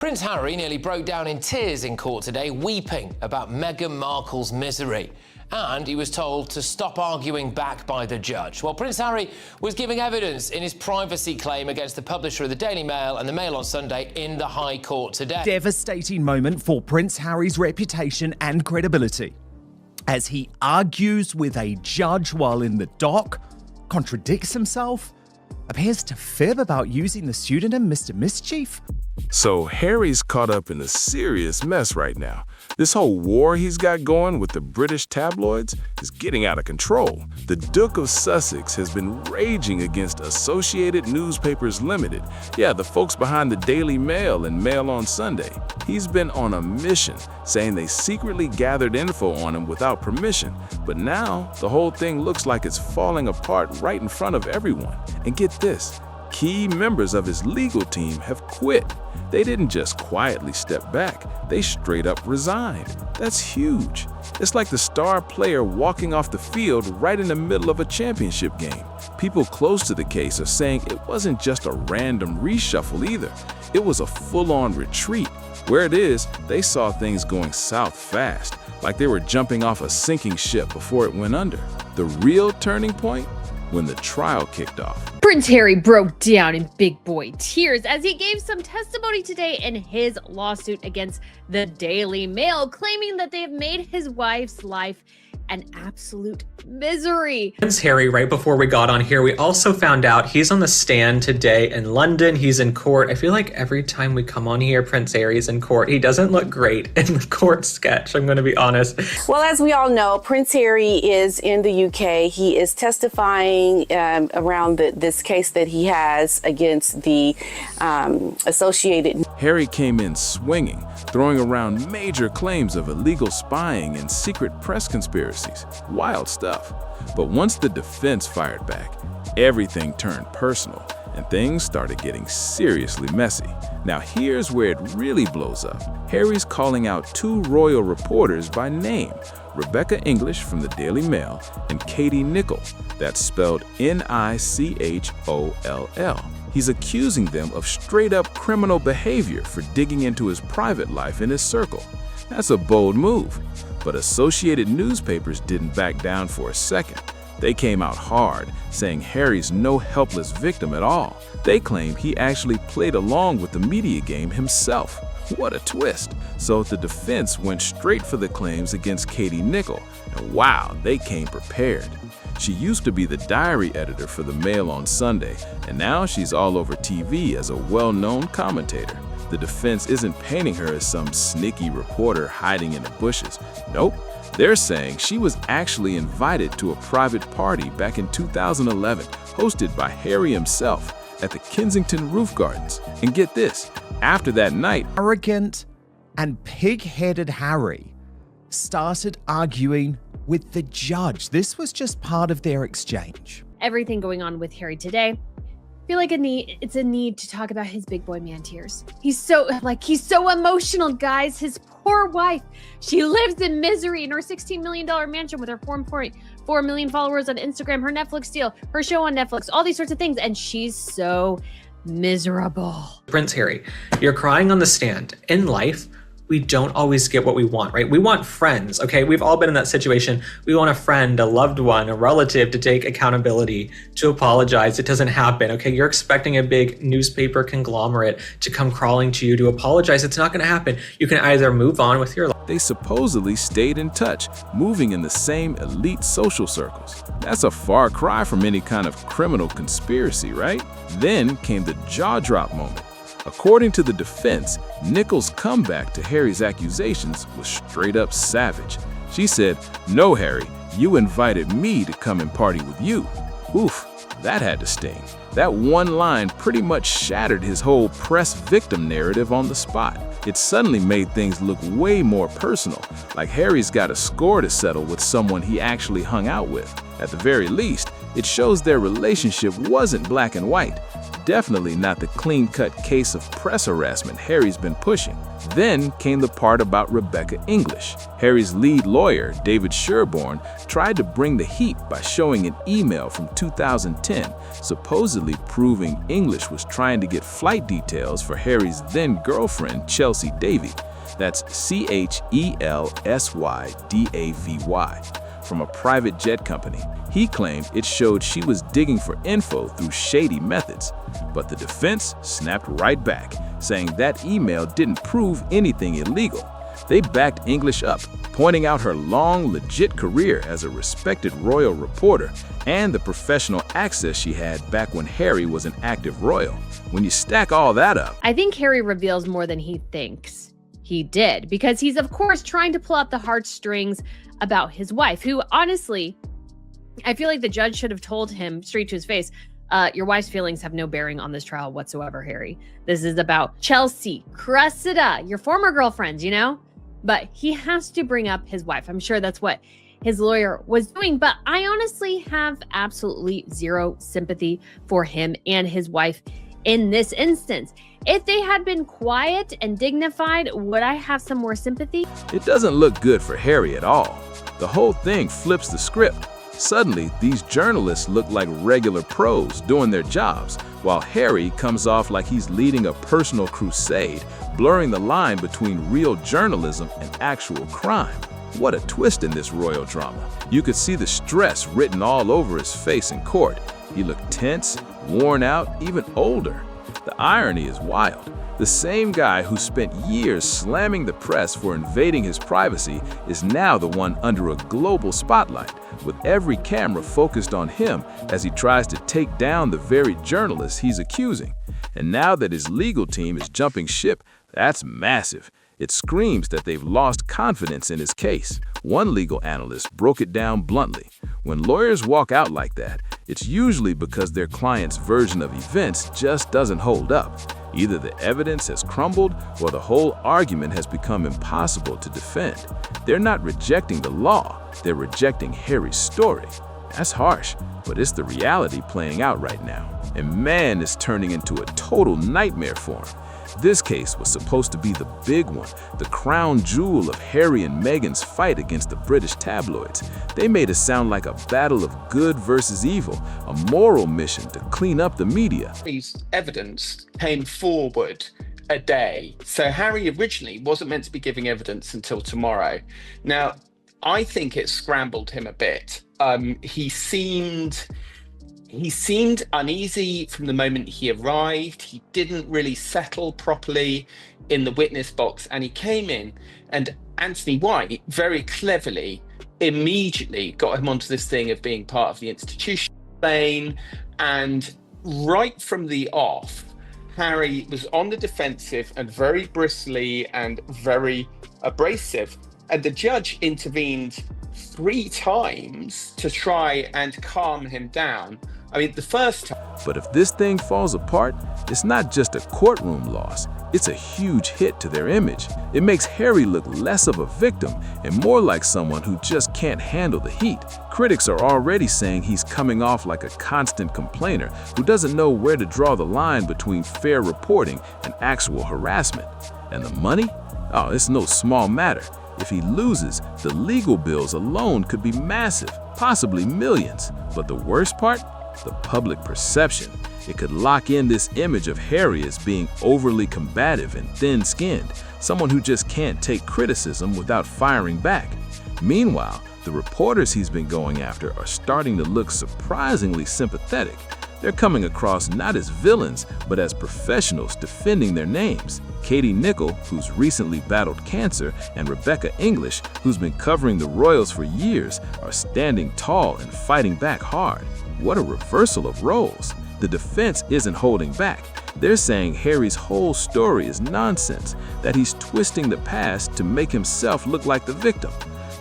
Prince Harry nearly broke down in tears in court today, weeping about Meghan Markle's misery. And he was told to stop arguing back by the judge. Well, Prince Harry was giving evidence in his privacy claim against the publisher of the Daily Mail and the Mail on Sunday in the High Court today. Devastating moment for Prince Harry's reputation and credibility, as he argues with a judge while in the dock, contradicts himself, appears to fib about using the pseudonym Mr. Mischief. So Harry's caught up in a serious mess right now. This whole war he's got going with the British tabloids is getting out of control. The Duke of Sussex has been raging against Associated Newspapers Limited. Yeah, the folks behind the Daily Mail and Mail on Sunday. He's been on a mission, saying they secretly gathered info on him without permission. But now, the whole thing looks like it's falling apart right in front of everyone. And get this, key members of his legal team have quit. They didn't just quietly step back, they straight up resigned. That's huge. It's like the star player walking off the field right in the middle of a championship game. People close to the case are saying it wasn't just a random reshuffle either. It was a full-on retreat. Where it is, they saw things going south fast, like they were jumping off a sinking ship before it went under. The real turning point? When the trial kicked off. Prince Harry broke down in big boy tears as he gave some testimony today in his lawsuit against the Daily Mail, claiming that they have made his wife's life an absolute misery. Prince Harry, right before we got on here, we also found out he's on the stand today in London. He's in court. I feel like every time we come on here, Prince Harry's in court. He doesn't look great in the court sketch, I'm going to be honest. Well, as we all know, Prince Harry is in the UK. He is testifying around this case that he has against the Associated. Harry came in swinging, throwing around major claims of illegal spying and secret press conspiracies. Wild stuff. But once the defense fired back, everything turned personal and things started getting seriously messy. Now here's where it really blows up. Harry's calling out two royal reporters by name, Rebecca English from the Daily Mail and Katie Nicholl, that's spelled Nicholl. He's accusing them of straight-up criminal behavior for digging into his private life in his circle. That's a bold move. But Associated Newspapers didn't back down for a second. They came out hard, saying Harry's no helpless victim at all. They claim he actually played along with the media game himself. What a twist. So the defense went straight for the claims against Katie Nicholl, and wow, they came prepared. She used to be the diary editor for the Mail on Sunday, and now she's all over TV as a well-known commentator. The defense isn't painting her as some sneaky reporter hiding in the bushes. Nope, they're saying she was actually invited to a private party back in 2011, hosted by Harry himself at the Kensington Roof Gardens. And get this, after that night, Arrogant and pig-headed Harry started arguing with the judge. This was just part of their exchange. Everything going on with Harry today, I feel like it's a need to talk about his big boy man tears. He's so emotional, guys. His poor wife, she lives in misery in her $16 million mansion with her 4.4 million followers on Instagram, her Netflix deal, her show on Netflix, all these sorts of things, and she's so miserable. Prince Harry, you're crying on the stand. In life, we don't always get what we want, right? We want friends, okay? We've all been in that situation. We want a friend, a loved one, a relative to take accountability, to apologize. It doesn't happen, okay? You're expecting a big newspaper conglomerate to come crawling to you to apologize. It's not gonna happen. You can either move on with your life. they supposedly stayed in touch, moving in the same elite social circles. That's a far cry from any kind of criminal conspiracy, right? Then came the jaw-drop moment. According to the defense, Nicholl's comeback to Harry's accusations was straight up savage. She said, "No, Harry, you invited me to come and party with you." Oof, that had to sting. That one line pretty much shattered his whole press victim narrative on the spot. It suddenly made things look way more personal, like Harry's got a score to settle with someone he actually hung out with. At the very least, it shows their relationship wasn't black and white. Definitely not the clean-cut case of press harassment Harry's been pushing. Then came the part about Rebecca English. Harry's lead lawyer, David Sherborne, tried to bring the heat by showing an email from 2010, supposedly proving English was trying to get flight details for Harry's then-girlfriend, Chelsea Davy. That's Chelslydavy, from a private jet company. He claimed it showed she was digging for info through shady methods. But the defense snapped right back, saying that email didn't prove anything illegal. They backed English up, pointing out her long, legit career as a respected royal reporter and the professional access she had back when Harry was an active royal. When you stack all that up, I think Harry reveals more than he thinks he did, because he's, of course, trying to pull out the heartstrings about his wife, who, honestly, I feel like the judge should have told him straight to his face, your wife's feelings have no bearing on this trial whatsoever, Harry. This is about Chelsea, Cressida, your former girlfriend, you know? But he has to bring up his wife. I'm sure that's what his lawyer was doing. But I honestly have absolutely zero sympathy for him and his wife in this instance. If they had been quiet and dignified, would I have some more sympathy? it doesn't look good for Harry at all. The whole thing flips the script. Suddenly, these journalists look like regular pros doing their jobs, while Harry comes off like he's leading a personal crusade, blurring the line between real journalism and actual crime. What a twist in this royal drama. You could see the stress written all over his face in court. He looked tense, worn out, even older. The irony is wild. The same guy who spent years slamming the press for invading his privacy is now the one under a global spotlight, with every camera focused on him as he tries to take down the very journalists he's accusing. And now that his legal team is jumping ship, that's massive. It screams that they've lost confidence in his case. One legal analyst broke it down bluntly. When lawyers walk out like that, it's usually because their client's version of events just doesn't hold up. Either the evidence has crumbled or the whole argument has become impossible to defend. They're not rejecting the law, they're rejecting Harry's story. That's harsh, but it's the reality playing out right now. And man, it's turning into a total nightmare for him. This case was supposed to be the big one, the crown jewel of Harry and Meghan's fight against the British tabloids. They made it sound like a battle of good versus evil, a moral mission to clean up the media. Harry's evidence came forward a day. So Harry originally wasn't meant to be giving evidence until tomorrow. Now, I think it scrambled him a bit. He seemed uneasy from the moment he arrived. He didn't really settle properly in the witness box, and he came in, and Anthony White very cleverly immediately got him onto this thing of being part of the institution lane. And right from the off, Harry was on the defensive and very bristly and very abrasive. And the judge intervened 3 times to try and calm him down. I mean, the first time. But if this thing falls apart, it's not just a courtroom loss, it's a huge hit to their image. It makes Harry look less of a victim and more like someone who just can't handle the heat. Critics are already saying he's coming off like a constant complainer who doesn't know where to draw the line between fair reporting and actual harassment. And the money? Oh, it's no small matter. If he loses, the legal bills alone could be massive, possibly millions. But the worst part? The public perception. It could lock in this image of Harry as being overly combative and thin-skinned, someone who just can't take criticism without firing back. Meanwhile, the reporters he's been going after are starting to look surprisingly sympathetic. They're coming across not as villains, but as professionals defending their names. Katie Nicholl, who's recently battled cancer, and Rebecca English, who's been covering the royals for years, are standing tall and fighting back hard. What a reversal of roles. The defense isn't holding back. They're saying Harry's whole story is nonsense, that he's twisting the past to make himself look like the victim.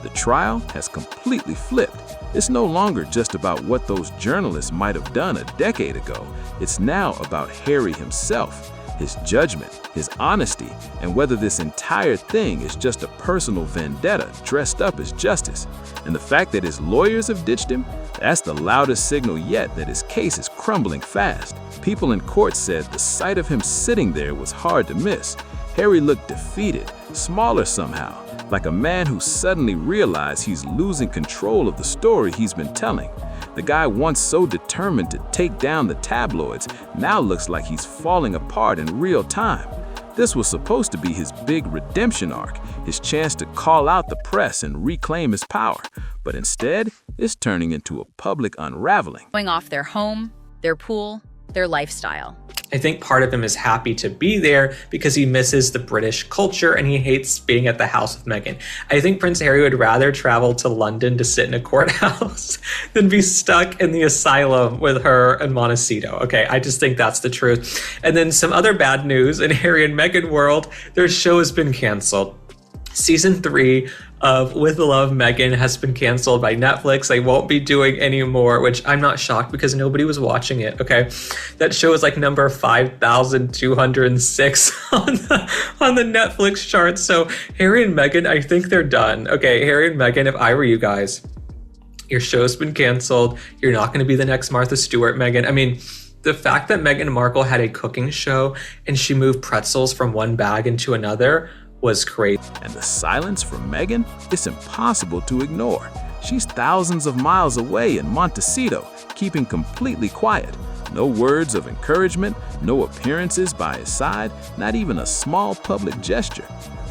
The trial has completely flipped. It's no longer just about what those journalists might have done a decade ago. It's now about Harry himself, his judgment, his honesty, and whether this entire thing is just a personal vendetta dressed up as justice. And the fact that his lawyers have ditched him, That's the loudest signal yet that his case is crumbling fast. People in court said the sight of him sitting there was hard to miss. Harry looked defeated, smaller somehow, like a man who suddenly realized he's losing control of the story he's been telling. The guy once so determined to take down the tabloids now looks like he's falling apart in real time. This was supposed to be his big redemption arc, his chance to call out the press and reclaim his power. But instead, it's turning into a public unraveling. Going off their home, their pool, their lifestyle. I think part of him is happy to be there because he misses the British culture and he hates being at the house with Meghan. I think Prince Harry would rather travel to London to sit in a courthouse than be stuck in the asylum with her in Montecito. Okay, I just think that's the truth. And then some other bad news in Harry and Meghan world, their show has been canceled. Season 3 of With Love, Meghan has been canceled by Netflix. They won't be doing any more, which I'm not shocked because nobody was watching it, okay? That show is like number 5,206 on the Netflix charts. So Harry and Meghan, I think they're done. Okay, Harry and Meghan, if I were you guys, your show's been canceled. You're not going to be the next Martha Stewart, Meghan. I mean, the fact that Meghan Markle had a cooking show and she moved pretzels from one bag into another was crazy. And the silence from Meghan, it's impossible to ignore. She's thousands of miles away in Montecito, keeping completely quiet. No words of encouragement, no appearances by his side, not even a small public gesture.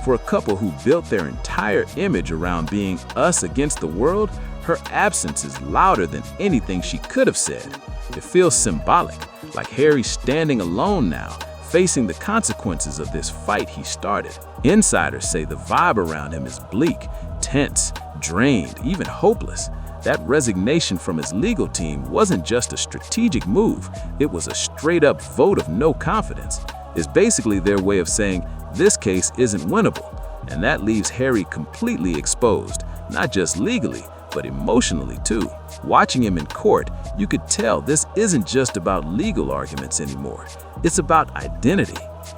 For a couple who built their entire image around being us against the world, her absence is louder than anything she could have said. It feels symbolic, like Harry standing alone now, facing the consequences of this fight he started. Insiders say the vibe around him is bleak, tense, drained, even hopeless. That resignation from his legal team wasn't just a strategic move, it was a straight-up vote of no confidence. It's basically their way of saying, this case isn't winnable, and that leaves Harry completely exposed, not just legally, but emotionally too. Watching him in court, you could tell this isn't just about legal arguments anymore. It's about identity.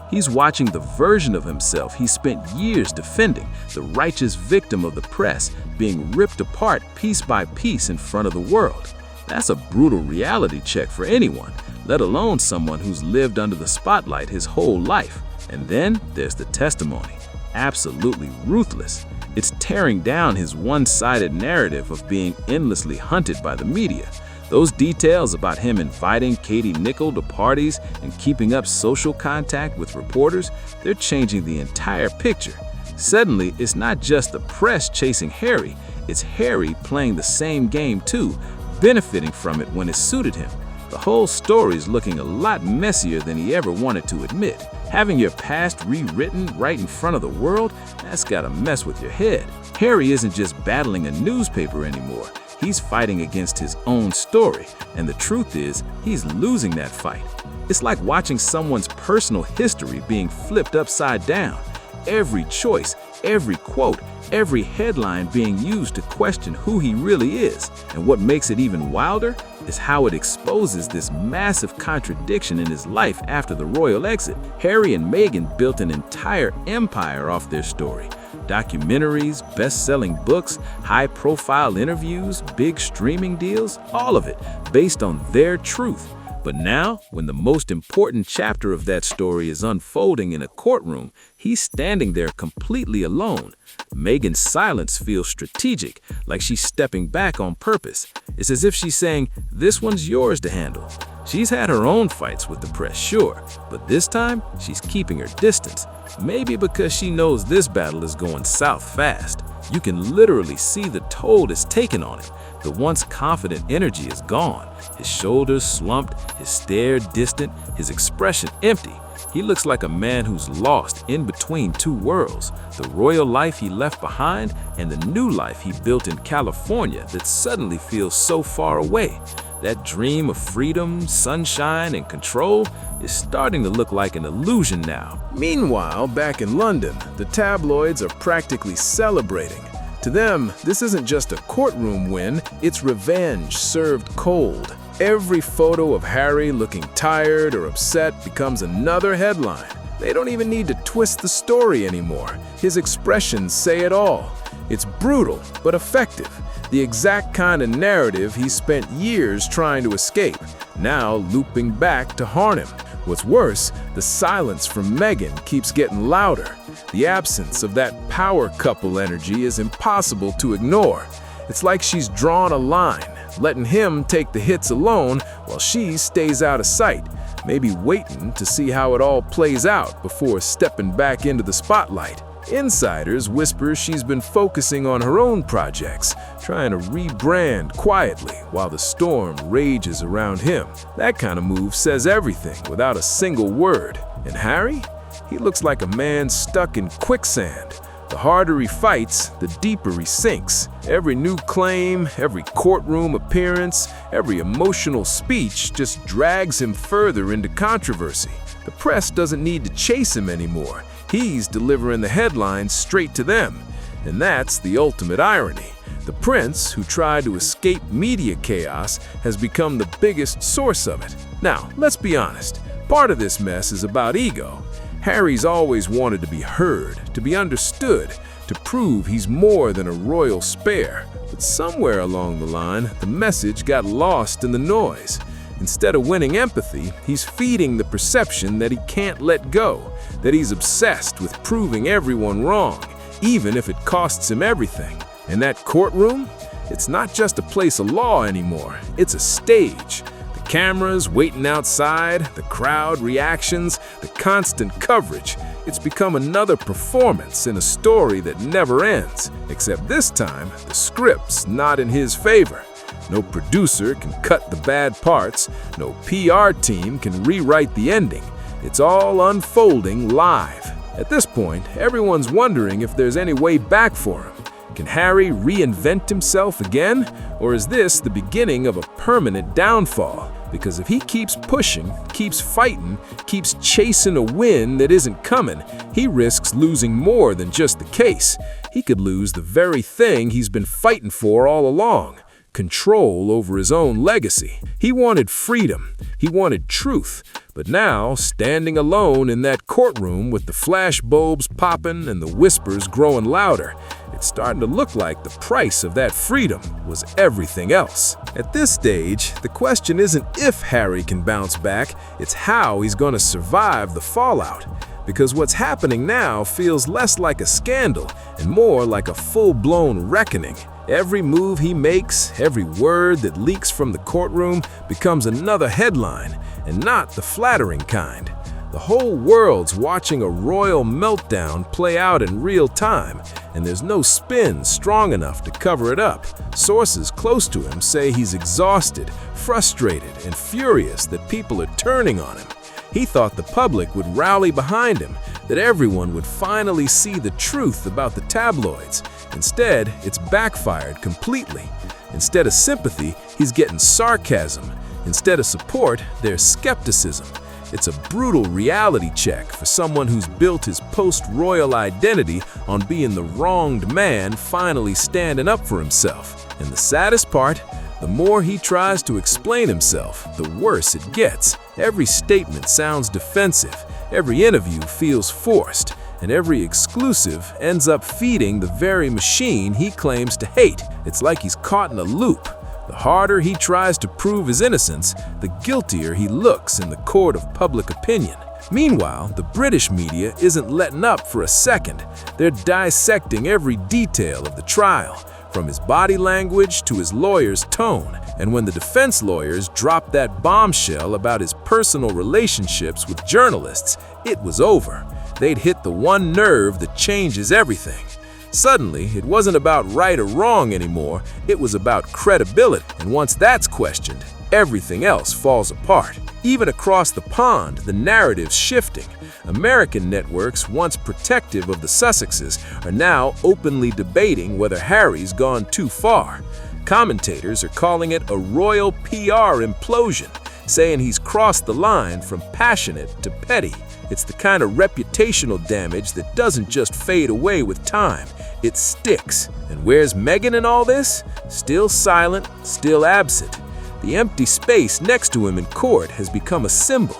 He's watching the version of himself he spent years defending, the righteous victim of the press, being ripped apart piece by piece in front of the world. That's a brutal reality check for anyone, let alone someone who's lived under the spotlight his whole life. And then there's the testimony. Absolutely ruthless. It's tearing down his one-sided narrative of being endlessly hunted by the media. Those details about him inviting Katie Nicholl to parties and keeping up social contact with reporters, they're changing the entire picture. Suddenly, it's not just the press chasing Harry, it's Harry playing the same game too, benefiting from it when it suited him. The whole story's looking a lot messier than he ever wanted to admit. Having your past rewritten right in front of the world, that's gotta mess with your head. Harry isn't just battling a newspaper anymore. He's fighting against his own story, and the truth is, he's losing that fight. It's like watching someone's personal history being flipped upside down. Every choice, every quote, every headline being used to question who he really is. And what makes it even wilder is how it exposes this massive contradiction in his life after the royal exit. Harry and Meghan built an entire empire off their story. Documentaries, best-selling books, high-profile interviews, big streaming deals, all of it based on their truth. But now, when the most important chapter of that story is unfolding in a courtroom, he's standing there completely alone. Meghan's silence feels strategic, like she's stepping back on purpose. It's as if she's saying, this one's yours to handle. She's had her own fights with the press, sure, but this time, she's keeping her distance. Maybe because she knows this battle is going south fast. You can literally see the toll it's taken on him. The once confident energy is gone. His shoulders slumped, his stare distant, his expression empty. He looks like a man who's lost in between two worlds, the royal life he left behind and the new life he built in California that suddenly feels so far away. That dream of freedom, sunshine, and control is starting to look like an illusion now. Meanwhile, back in London, the tabloids are practically celebrating. To them, this isn't just a courtroom win, it's revenge served cold. Every photo of Harry looking tired or upset becomes another headline. They don't even need to twist the story anymore. His expressions say it all. It's brutal, but effective. The exact kind of narrative he spent years trying to escape, now looping back to haunt him. What's worse, the silence from Meghan keeps getting louder. The absence of that power couple energy is impossible to ignore. It's like she's drawn a line, letting him take the hits alone while she stays out of sight, maybe waiting to see how it all plays out before stepping back into the spotlight. Insiders whisper she's been focusing on her own projects, trying to rebrand quietly while the storm rages around him. That kind of move says everything without a single word. And Harry? He looks like a man stuck in quicksand. The harder he fights, the deeper he sinks. Every new claim, every courtroom appearance, every emotional speech just drags him further into controversy. The press doesn't need to chase him anymore. He's delivering the headlines straight to them. And that's the ultimate irony. The prince, who tried to escape media chaos, has become the biggest source of it. Now, let's be honest. Part of this mess is about ego. Harry's always wanted to be heard, to be understood, to prove he's more than a royal spare. But somewhere along the line, the message got lost in the noise. Instead of winning empathy, he's feeding the perception that he can't let go, that he's obsessed with proving everyone wrong, even if it costs him everything. And that courtroom? It's not just a place of law anymore, it's a stage. Cameras waiting outside, the crowd reactions, the constant coverage. It's become another performance in a story that never ends. Except this time, the script's not in his favor. No producer can cut the bad parts. No PR team can rewrite the ending. It's all unfolding live. At this point, everyone's wondering if there's any way back for him. Can Harry reinvent himself again? Or is this the beginning of a permanent downfall? Because if he keeps pushing, keeps fighting, keeps chasing a win that isn't coming, he risks losing more than just the case. He could lose the very thing he's been fighting for all along: control over his own legacy. He wanted freedom. He wanted truth. But now, standing alone in that courtroom with the flashbulbs popping and the whispers growing louder, it's starting to look like the price of that freedom was everything else. At this stage, the question isn't if Harry can bounce back, it's how he's going to survive the fallout. Because what's happening now feels less like a scandal and more like a full-blown reckoning. Every move he makes, every word that leaks from the courtroom becomes another headline, and not the flattering kind. The whole world's watching a royal meltdown play out in real time, and there's no spin strong enough to cover it up. Sources close to him say he's exhausted, frustrated, and furious that people are turning on him. He thought the public would rally behind him, that everyone would finally see the truth about the tabloids. Instead, it's backfired completely. Instead of sympathy, he's getting sarcasm. Instead of support, there's skepticism. It's a brutal reality check for someone who's built his post-royal identity on being the wronged man finally standing up for himself. And the saddest part, the more he tries to explain himself, the worse it gets. Every statement sounds defensive, every interview feels forced, and every exclusive ends up feeding the very machine he claims to hate. It's like he's caught in a loop. The harder he tries to prove his innocence, the guiltier he looks in the court of public opinion. Meanwhile, the British media isn't letting up for a second. They're dissecting every detail of the trial, from his body language to his lawyer's tone. And when the defense lawyers dropped that bombshell about his personal relationships with journalists, it was over. They'd hit the one nerve that changes everything. Suddenly, it wasn't about right or wrong anymore, it was about credibility. And once that's questioned, everything else falls apart. Even across the pond, the narrative's shifting. American networks, once protective of the Sussexes, are now openly debating whether Harry's gone too far. Commentators are calling it a royal PR implosion, saying he's crossed the line from passionate to petty. It's the kind of reputational damage that doesn't just fade away with time, it sticks. And where's Meghan in all this? Still silent, still absent. The empty space next to him in court has become a symbol.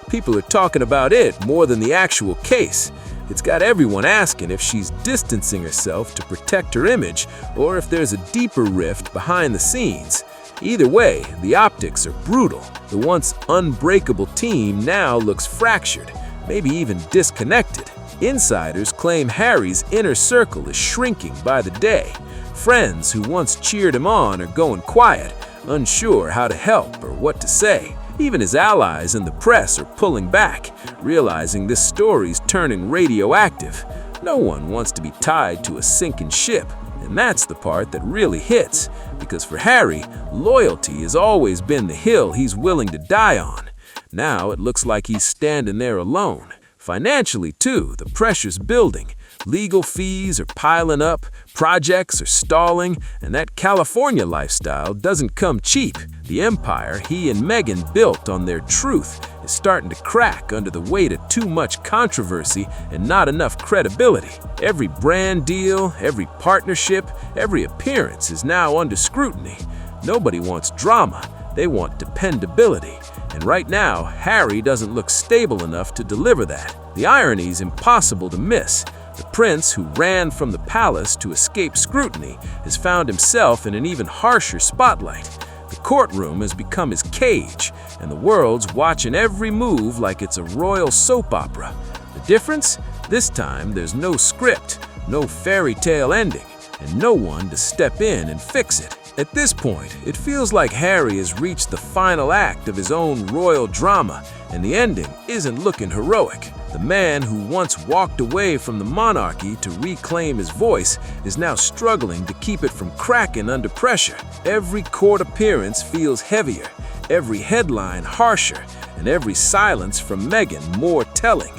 People are talking about it more than the actual case. It's got everyone asking if she's distancing herself to protect her image or if there's a deeper rift behind the scenes. Either way, the optics are brutal. The once unbreakable team now looks fractured, maybe even disconnected. Insiders claim Harry's inner circle is shrinking by the day. Friends who once cheered him on are going quiet, unsure how to help or what to say. Even his allies in the press are pulling back, realizing this story's turning radioactive. No one wants to be tied to a sinking ship, and that's the part that really hits, because for Harry, loyalty has always been the hill he's willing to die on. Now it looks like he's standing there alone. Financially, too, the pressure's building. Legal fees are piling up, projects are stalling, and that California lifestyle doesn't come cheap. The empire he and Meghan built on their truth is starting to crack under the weight of too much controversy and not enough credibility. Every brand deal, every partnership, every appearance is now under scrutiny. Nobody wants drama, they want dependability. And right now, Harry doesn't look stable enough to deliver that. The irony's impossible to miss. The prince who ran from the palace to escape scrutiny has found himself in an even harsher spotlight. The courtroom has become his cage, and the world's watching every move like it's a royal soap opera. The difference? This time there's no script, no fairy tale ending, and no one to step in and fix it. At this point, it feels like Harry has reached the final act of his own royal drama, and the ending isn't looking heroic. The man who once walked away from the monarchy to reclaim his voice is now struggling to keep it from cracking under pressure. Every court appearance feels heavier, every headline harsher, and every silence from Meghan more telling.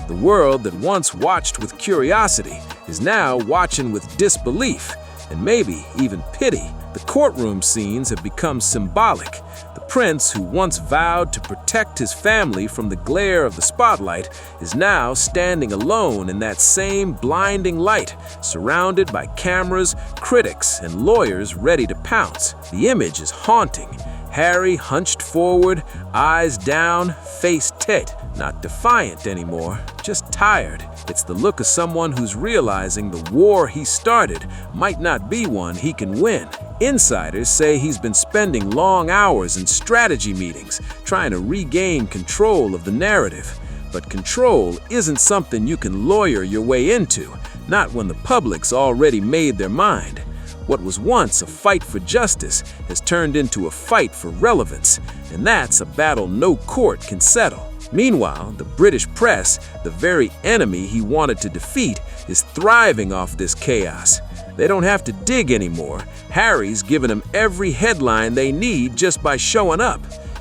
The world that once watched with curiosity is now watching with disbelief, and maybe even pity. The courtroom scenes have become symbolic. The prince who once vowed to protect his family from the glare of the spotlight is now standing alone in that same blinding light, surrounded by cameras, critics, and lawyers ready to pounce. The image is haunting. Harry hunched forward, eyes down, face tight. Not defiant anymore, just tired. It's the look of someone who's realizing the war he started might not be one he can win. Insiders say he's been spending long hours in strategy meetings, trying to regain control of the narrative. But control isn't something you can lawyer your way into, not when the public's already made their mind. What was once a fight for justice has turned into a fight for relevance, and that's a battle no court can settle. Meanwhile, the British press, the very enemy he wanted to defeat, is thriving off this chaos. They don't have to dig anymore. Harry's given them every headline they need just by showing up.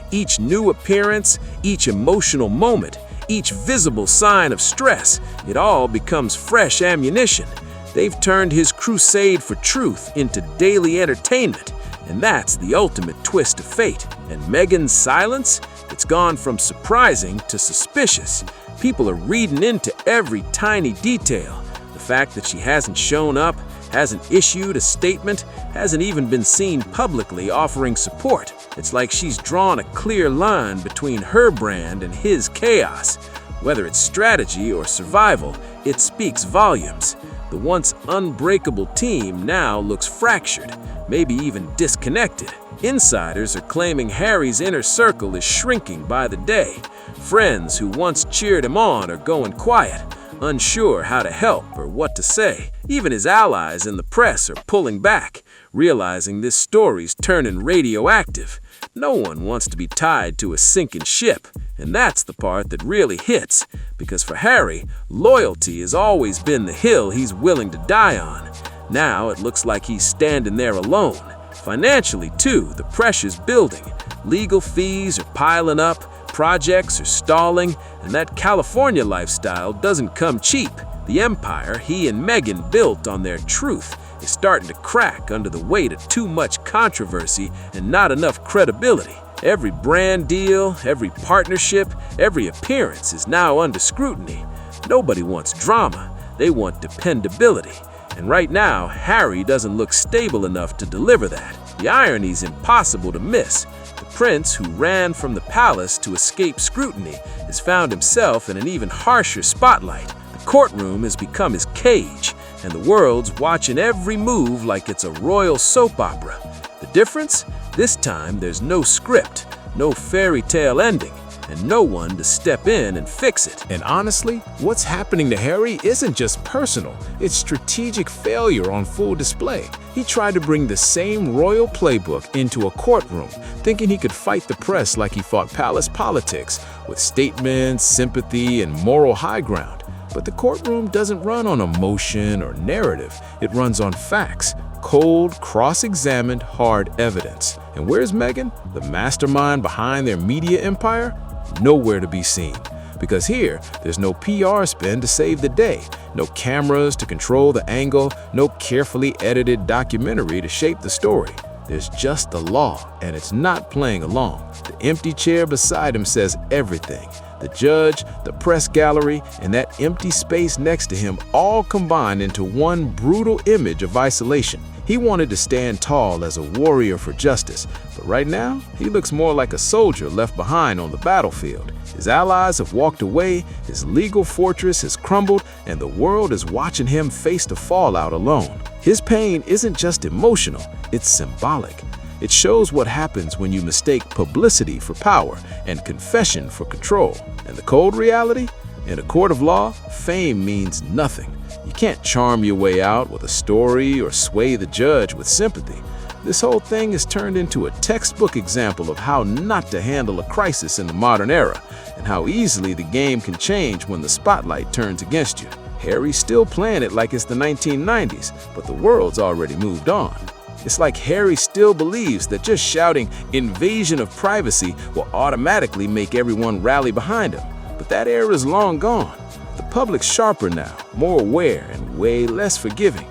Each new appearance, each emotional moment, each visible sign of stress, it all becomes fresh ammunition. They've turned his crusade for truth into daily entertainment, and that's the ultimate twist of fate. And Meghan's silence? It's gone from surprising to suspicious. People are reading into every tiny detail. The fact that she hasn't shown up, hasn't issued a statement, hasn't even been seen publicly offering support. It's like she's drawn a clear line between her brand and his chaos. Whether it's strategy or survival, it speaks volumes. The once unbreakable team now looks fractured, maybe even disconnected. Insiders are claiming Harry's inner circle is shrinking by the day. Friends who once cheered him on are going quiet, unsure how to help or what to say. Even his allies in the press are pulling back, realizing this story's turning radioactive. No one wants to be tied to a sinking ship, and that's the part that really hits, because for Harry, loyalty has always been the hill he's willing to die on. Now it looks like he's standing there alone. Financially, too, the pressure's building. Legal fees are piling up, projects are stalling, and that California lifestyle doesn't come cheap. The empire he and Meghan built on their truth is starting to crack under the weight of too much controversy and not enough credibility. Every brand deal, every partnership, every appearance is now under scrutiny. Nobody wants drama, they want dependability. And right now, Harry doesn't look stable enough to deliver that. The irony's impossible to miss. The prince who ran from the palace to escape scrutiny has found himself in an even harsher spotlight. The courtroom has become his cage, and the world's watching every move like it's a royal soap opera. The difference? This time there's no script, no fairy tale ending, and no one to step in and fix it. And honestly, what's happening to Harry isn't just personal, it's strategic failure on full display. He tried to bring the same royal playbook into a courtroom, thinking he could fight the press like he fought palace politics, with statements, sympathy, and moral high ground. But the courtroom doesn't run on emotion or narrative, it runs on facts. Cold, cross-examined, hard evidence. And where's Meghan, the mastermind behind their media empire? Nowhere to be seen. Because here, there's no PR spin to save the day, no cameras to control the angle, no carefully edited documentary to shape the story. There's just the law, and it's not playing along. The empty chair beside him says everything. The judge, the press gallery, and that empty space next to him all combined into one brutal image of isolation. He wanted to stand tall as a warrior for justice, but right now, he looks more like a soldier left behind on the battlefield. His allies have walked away, his legal fortress has crumbled, and the world is watching him face the fallout alone. His pain isn't just emotional, it's symbolic. It shows what happens when you mistake publicity for power and confession for control. And the cold reality? In a court of law, fame means nothing. You can't charm your way out with a story or sway the judge with sympathy. This whole thing has turned into a textbook example of how not to handle a crisis in the modern era, and how easily the game can change when the spotlight turns against you. Harry's still playing it like it's the 1990s, but the world's already moved on. It's like Harry still believes that just shouting "invasion of privacy" will automatically make everyone rally behind him. But that era is long gone. The public's sharper now, more aware, and way less forgiving.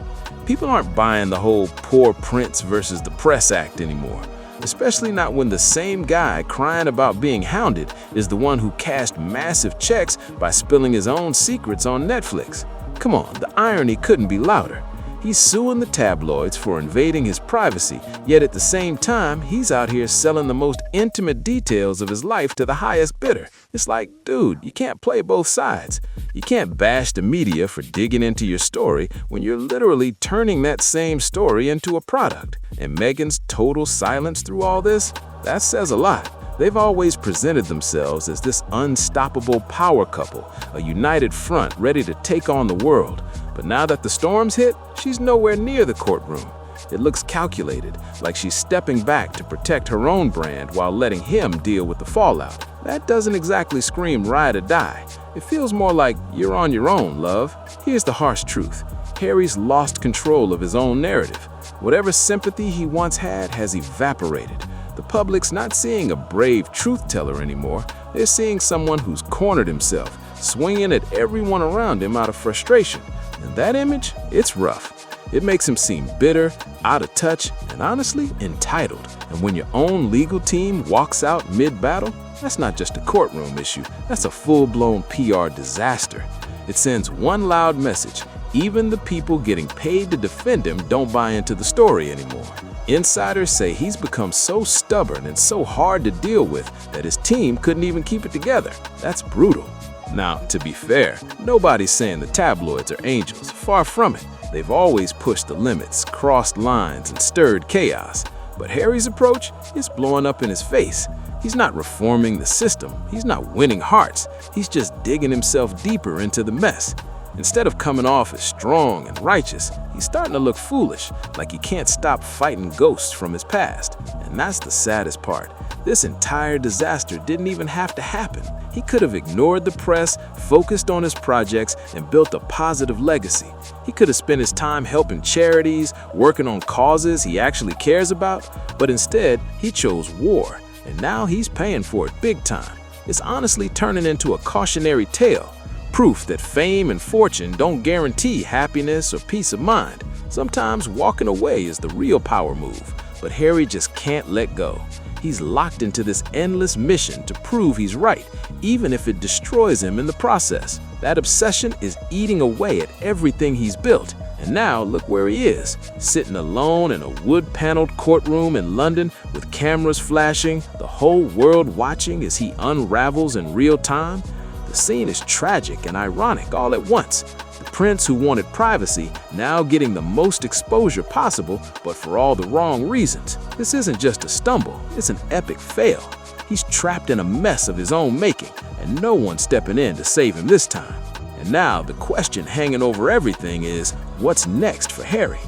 People aren't buying the whole poor prince versus the press act anymore, especially not when the same guy crying about being hounded is the one who cashed massive checks by spilling his own secrets on Netflix. Come on, the irony couldn't be louder. He's suing the tabloids for invading his privacy, yet at the same time, he's out here selling the most intimate details of his life to the highest bidder. It's like, dude, you can't play both sides. You can't bash the media for digging into your story when you're literally turning that same story into a product. And Meghan's total silence through all this? That says a lot. They've always presented themselves as this unstoppable power couple, a united front ready to take on the world. But now that the storm's hit, she's nowhere near the courtroom. It looks calculated, like she's stepping back to protect her own brand while letting him deal with the fallout. That doesn't exactly scream ride or die. It feels more like you're on your own, love. Here's the harsh truth. Harry's lost control of his own narrative. Whatever sympathy he once had has evaporated. The public's not seeing a brave truth teller anymore. They're seeing someone who's cornered himself, swinging at everyone around him out of frustration. And that image, it's rough. It makes him seem bitter, out of touch, and honestly, entitled. And when your own legal team walks out mid-battle, that's not just a courtroom issue, that's a full-blown PR disaster. It sends one loud message. Even the people getting paid to defend him don't buy into the story anymore. Insiders say he's become so stubborn and so hard to deal with that his team couldn't even keep it together. That's brutal. Now, to be fair, nobody's saying the tabloids are angels. Far from it. They've always pushed the limits, crossed lines, and stirred chaos. But Harry's approach is blowing up in his face. He's not reforming the system. He's not winning hearts. He's just digging himself deeper into the mess. Instead of coming off as strong and righteous, he's starting to look foolish, like he can't stop fighting ghosts from his past. And that's the saddest part. This entire disaster didn't even have to happen. He could have ignored the press, focused on his projects, and built a positive legacy. He could have spent his time helping charities, working on causes he actually cares about, but instead, he chose war. And now he's paying for it big time. It's honestly turning into a cautionary tale. Proof that fame and fortune don't guarantee happiness or peace of mind. Sometimes walking away is the real power move, but Harry just can't let go. He's locked into this endless mission to prove he's right, even if it destroys him in the process. That obsession is eating away at everything he's built. And now look where he is, sitting alone in a wood-paneled courtroom in London with cameras flashing, the whole world watching as he unravels in real time. The The scene is tragic and ironic all at once. The prince who wanted privacy now getting the most exposure possible, but for all the wrong reasons. This isn't just a stumble, it's an epic fail. He's trapped in a mess of his own making, and no one's stepping in to save him this time. And now the question hanging over everything is, what's next for Harry?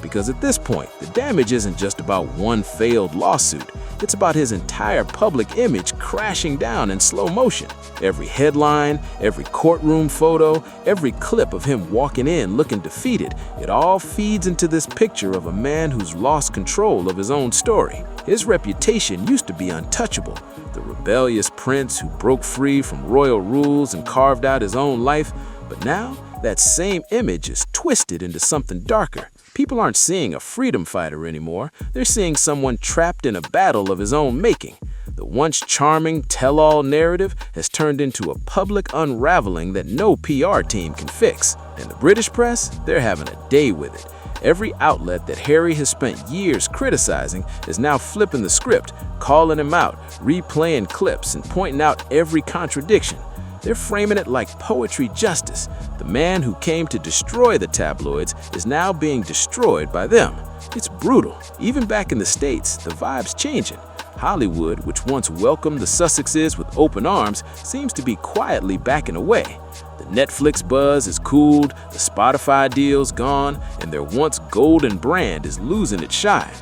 Because at this point, the damage isn't just about one failed lawsuit. It's about his entire public image crashing down in slow motion. Every headline, every courtroom photo, every clip of him walking in looking defeated, it all feeds into this picture of a man who's lost control of his own story. His reputation used to be untouchable. The rebellious prince who broke free from royal rules and carved out his own life. But now, that same image is twisted into something darker. People aren't seeing a freedom fighter anymore. They're seeing someone trapped in a battle of his own making. The once charming tell-all narrative has turned into a public unraveling that no PR team can fix. And the British press, they're having a day with it. Every outlet that Harry has spent years criticizing is now flipping the script, calling him out, replaying clips, and pointing out every contradiction. They're framing it like poetry justice. The man who came to destroy the tabloids is now being destroyed by them. It's brutal. Even back in the States, the vibe's changing. Hollywood, which once welcomed the Sussexes with open arms, seems to be quietly backing away. The Netflix buzz is cooled, the Spotify deal's gone, and their once golden brand is losing its shine.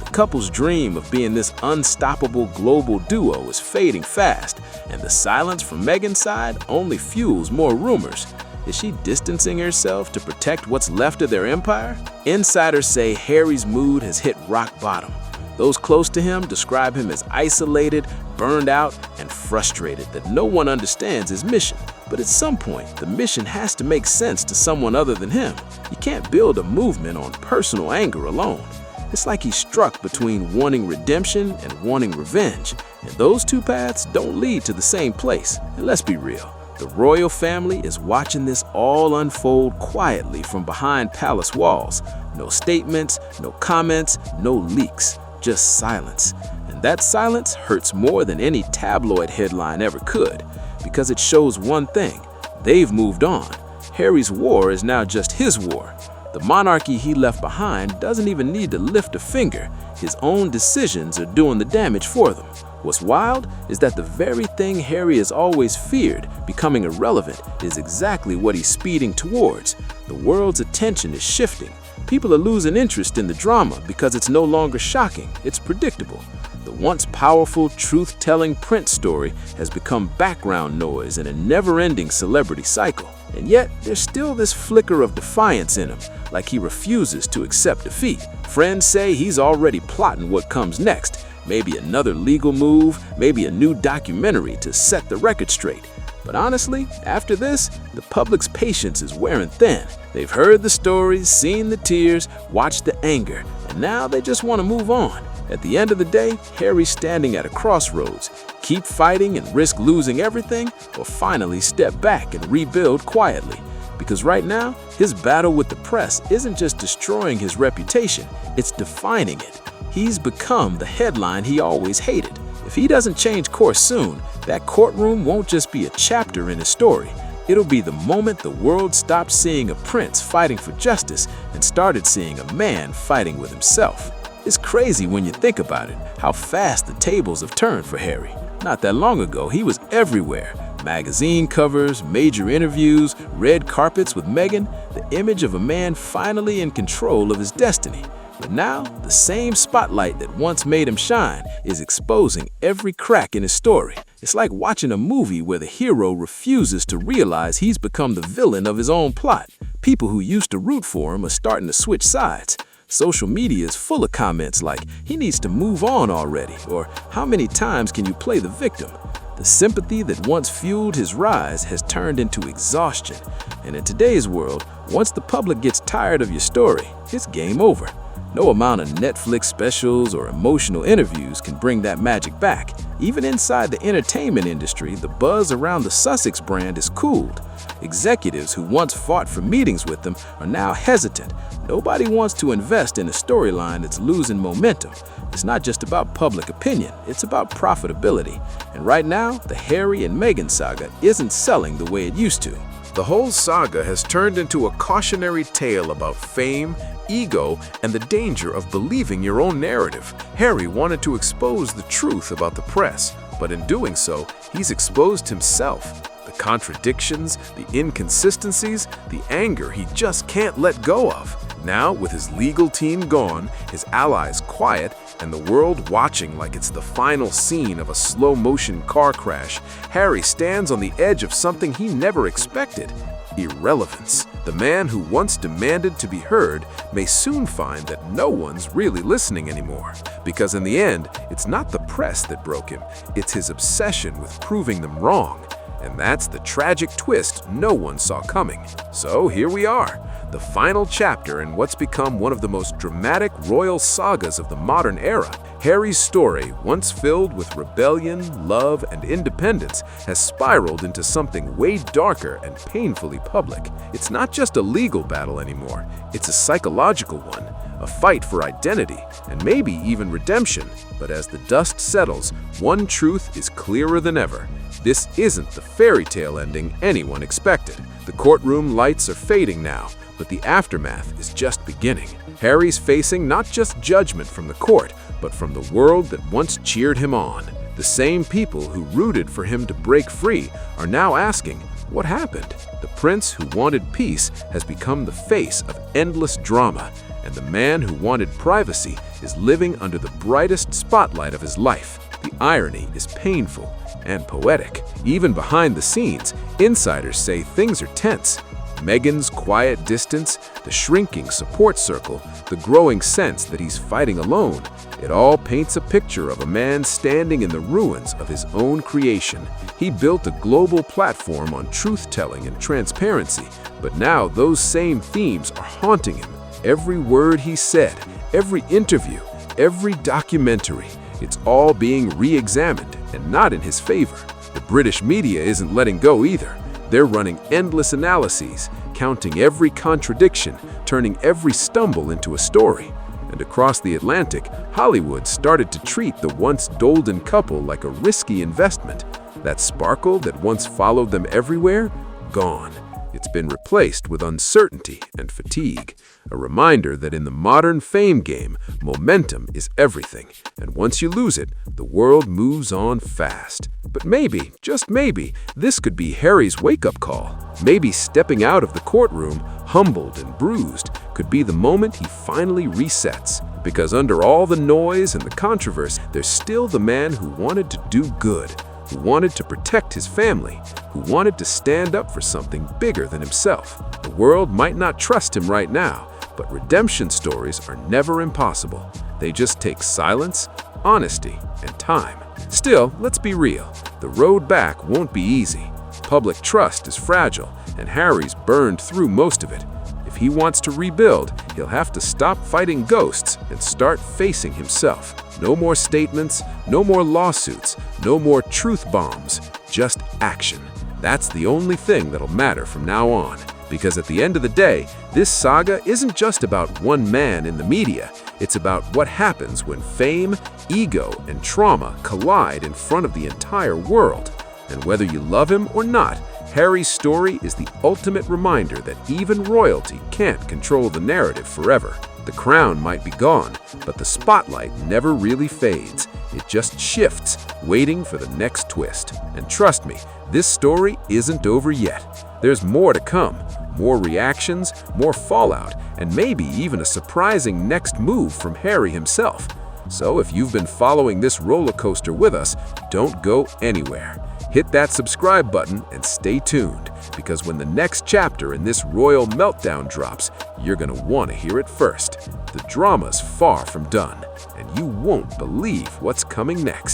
The couple's dream of being this unstoppable global duo is fading fast, and the silence from Meghan's side only fuels more rumors. Is she distancing herself to protect what's left of their empire? Insiders say Harry's mood has hit rock bottom. Those close to him describe him as isolated, burned out, and frustrated that no one understands his mission. But at some point, the mission has to make sense to someone other than him. You can't build a movement on personal anger alone. It's like he's struck between wanting redemption and wanting revenge. And those two paths don't lead to the same place. And let's be real, the royal family is watching this all unfold quietly from behind palace walls. No statements, no comments, no leaks. Just silence. And that silence hurts more than any tabloid headline ever could, because it shows one thing: they've moved on. Harry's war is now just his war. The monarchy he left behind doesn't even need to lift a finger. His own decisions are doing the damage for them. What's wild is that the very thing Harry has always feared, becoming irrelevant, is exactly what he's speeding towards. The world's attention is shifting. People are losing interest in the drama because it's no longer shocking, it's predictable. The once powerful, truth-telling Prince story has become background noise in a never-ending celebrity cycle. And yet, there's still this flicker of defiance in him, like he refuses to accept defeat. Friends say he's already plotting what comes next. Maybe another legal move, maybe a new documentary to set the record straight. But honestly, after this, the public's patience is wearing thin. They've heard the stories, seen the tears, watched the anger, and now they just want to move on. At the end of the day, Harry's standing at a crossroads. Keep fighting and risk losing everything, or finally step back and rebuild quietly. Because right now, his battle with the press isn't just destroying his reputation, it's defining it. He's become the headline he always hated. If he doesn't change course soon, that courtroom won't just be a chapter in his story. It'll be the moment the world stopped seeing a prince fighting for justice and started seeing a man fighting with himself. It's crazy when you think about it, how fast the tables have turned for Harry. Not that long ago, he was everywhere. Magazine covers, major interviews, red carpets with Meghan, the image of a man finally in control of his destiny. But now, the same spotlight that once made him shine is exposing every crack in his story. It's like watching a movie where the hero refuses to realize he's become the villain of his own plot. People who used to root for him are starting to switch sides. Social media is full of comments like, "He needs to move on already," or "How many times can you play the victim?" The sympathy that once fueled his rise has turned into exhaustion. And in today's world, once the public gets tired of your story, it's game over. No amount of Netflix specials or emotional interviews can bring that magic back. Even inside the entertainment industry, the buzz around the Sussex brand is cooled. Executives who once fought for meetings with them are now hesitant. Nobody wants to invest in a storyline that's losing momentum. It's not just about public opinion, it's about profitability. And right now, the Harry and Meghan saga isn't selling the way it used to. The whole saga has turned into a cautionary tale about fame, ego, and the danger of believing your own narrative. Harry wanted to expose the truth about the press, but in doing so, he's exposed himself. The contradictions, the inconsistencies, the anger he just can't let go of. Now, with his legal team gone, his allies quiet, and the world watching like it's the final scene of a slow-motion car crash, Harry stands on the edge of something he never expected: irrelevance. The man who once demanded to be heard may soon find that no one's really listening anymore. Because in the end, it's not the press that broke him, it's his obsession with proving them wrong. And that's the tragic twist no one saw coming. So here we are, the final chapter in what's become one of the most dramatic royal sagas of the modern era. Harry's story, once filled with rebellion, love, and independence, has spiraled into something way darker and painfully public. It's not just a legal battle anymore, it's a psychological one, a fight for identity, and maybe even redemption. But as the dust settles, one truth is clearer than ever. This isn't the fairy tale ending anyone expected. The courtroom lights are fading now, but the aftermath is just beginning. Harry's facing not just judgment from the court, but from the world that once cheered him on. The same people who rooted for him to break free are now asking, what happened? The prince who wanted peace has become the face of endless drama, and the man who wanted privacy is living under the brightest spotlight of his life. The irony is painful and poetic. Even behind the scenes, insiders say things are tense. Meghan's quiet distance, the shrinking support circle, the growing sense that he's fighting alone, it all paints a picture of a man standing in the ruins of his own creation. He built a global platform on truth-telling and transparency, but now those same themes are haunting him. Every word he said, every interview, every documentary, it's all being re-examined and not in his favor. The British media isn't letting go either. They're running endless analyses, counting every contradiction, turning every stumble into a story. And across the Atlantic, Hollywood started to treat the once golden couple like a risky investment. That sparkle that once followed them everywhere, gone. It's been replaced with uncertainty and fatigue, a reminder that in the modern fame game, momentum is everything, and once you lose it, the world moves on fast. But maybe, just maybe, this could be Harry's wake-up call. Maybe stepping out of the courtroom, humbled and bruised, could be the moment he finally resets. Because under all the noise and the controversy, there's still the man who wanted to do good, who wanted to protect his family, who wanted to stand up for something bigger than himself. The world might not trust him right now, but redemption stories are never impossible. They just take silence, honesty, and time. Still, let's be real. The road back won't be easy. Public trust is fragile, and Harry's burned through most of it. If he wants to rebuild, he'll have to stop fighting ghosts and start facing himself. No more statements, no more lawsuits, no more truth bombs, just action. That's the only thing that'll matter from now on. Because at the end of the day, this saga isn't just about one man in the media. It's about what happens when fame, ego, and trauma collide in front of the entire world. And whether you love him or not, Harry's story is the ultimate reminder that even royalty can't control the narrative forever. The crown might be gone, but the spotlight never really fades. It just shifts, waiting for the next twist. And trust me, this story isn't over yet. There's more to come, more reactions, more fallout, and maybe even a surprising next move from Harry himself. So if you've been following this roller coaster with us, don't go anywhere. Hit that subscribe button and stay tuned, because when the next chapter in this royal meltdown drops, you're gonna want to hear it first. The drama's far from done, and you won't believe what's coming next.